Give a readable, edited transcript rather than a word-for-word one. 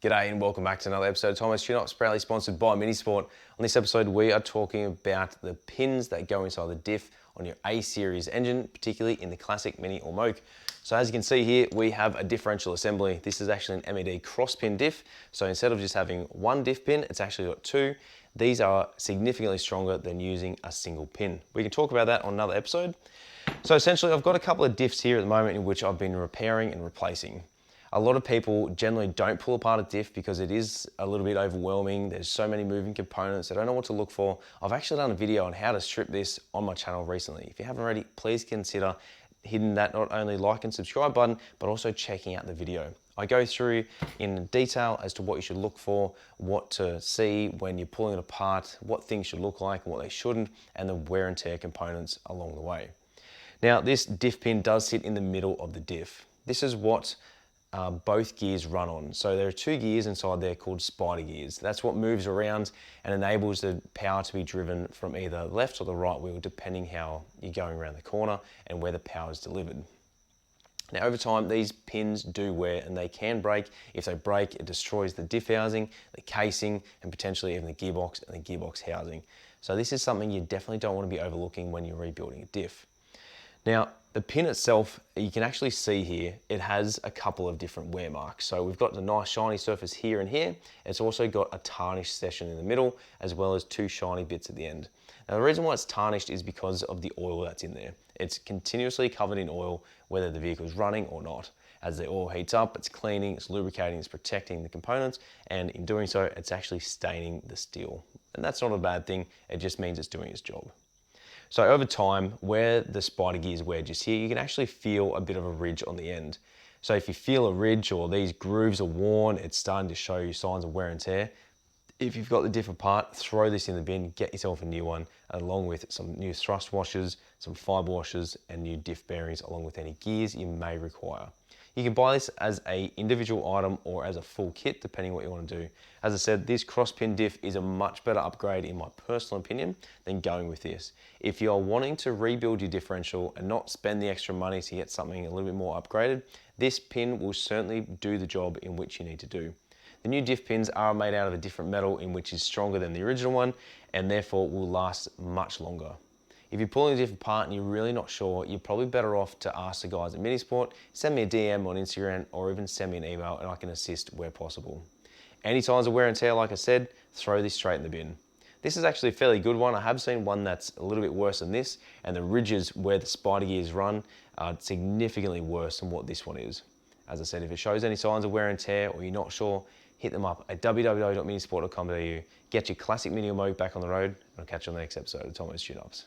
G'day and welcome back to another episode of Tomo's Tune-Ups, proudly sponsored by Minisport. On this episode, we are talking about the pins that go inside the diff on your A-Series engine, particularly in the Classic, Mini or Moke. So as you can see here, we have a differential assembly. This is actually an MED cross-pin diff. So instead of just having one diff pin, it's actually got two. These are significantly stronger than using a single pin. We can talk about that on another episode. So essentially, I've got a couple of diffs here at the moment in which I've been repairing and replacing. A lot of people generally don't pull apart a diff because it is a little bit overwhelming. There's so many moving components. I don't know what to look for. I've actually done a video on how to strip this on my channel recently. If you haven't already, please consider hitting that not only like and subscribe button, but also checking out the video. I go through in detail as to what you should look for, what to see when you're pulling it apart, what things should look like and what they shouldn't, and the wear and tear components along the way. Now, this diff pin does sit in the middle of the diff. This is what both gears run on. So there are two gears inside there called spider gears. That's what moves around and enables the power to be driven from either the left or the right wheel, depending how you're going around the corner and where the power is delivered. Now over time, these pins do wear and they can break. If they break, it destroys the diff housing, the casing, and potentially even the gearbox and the gearbox housing. So this is something you definitely don't want to be overlooking when you're rebuilding a diff. Now, the pin itself, you can actually see here, it has a couple of different wear marks. So we've got the nice shiny surface here and here. It's also got a tarnished section in the middle, as well as two shiny bits at the end. Now, the reason why it's tarnished is because of the oil that's in there. It's continuously covered in oil, whether the vehicle is running or not. As the oil heats up, it's cleaning, it's lubricating, it's protecting the components, and in doing so, it's actually staining the steel. And that's not a bad thing, it just means it's doing its job. So over time, where the spider gears wedges here, you can actually feel a bit of a ridge on the end. So if you feel a ridge or these grooves are worn, it's starting to show you signs of wear and tear. If you've got the diff apart, throw this in the bin, get yourself a new one, along with some new thrust washers, some fiber washers, and new diff bearings, along with any gears you may require. You can buy this as an individual item or as a full kit, depending on what you want to do. As I said, this cross-pin diff is a much better upgrade, in my personal opinion, than going with this. If you're wanting to rebuild your differential and not spend the extra money to get something a little bit more upgraded, this pin will certainly do the job in which you need to do. The new diff pins are made out of a different metal in which is stronger than the original one and therefore will last much longer. If you're pulling the diff apart and you're really not sure, you're probably better off to ask the guys at Minisport, send me a DM on Instagram or even send me an email and I can assist where possible. Any signs of wear and tear, like I said, throw this straight in the bin. This is actually a fairly good one. I have seen one that's a little bit worse than this, and the ridges where the spider gears run are significantly worse than what this one is. As I said, if it shows any signs of wear and tear or you're not sure, hit them up at www.minisport.com.au. Get your classic Mini or Moke back on the road, and I'll catch you on the next episode of Tomo's Tune-Ups.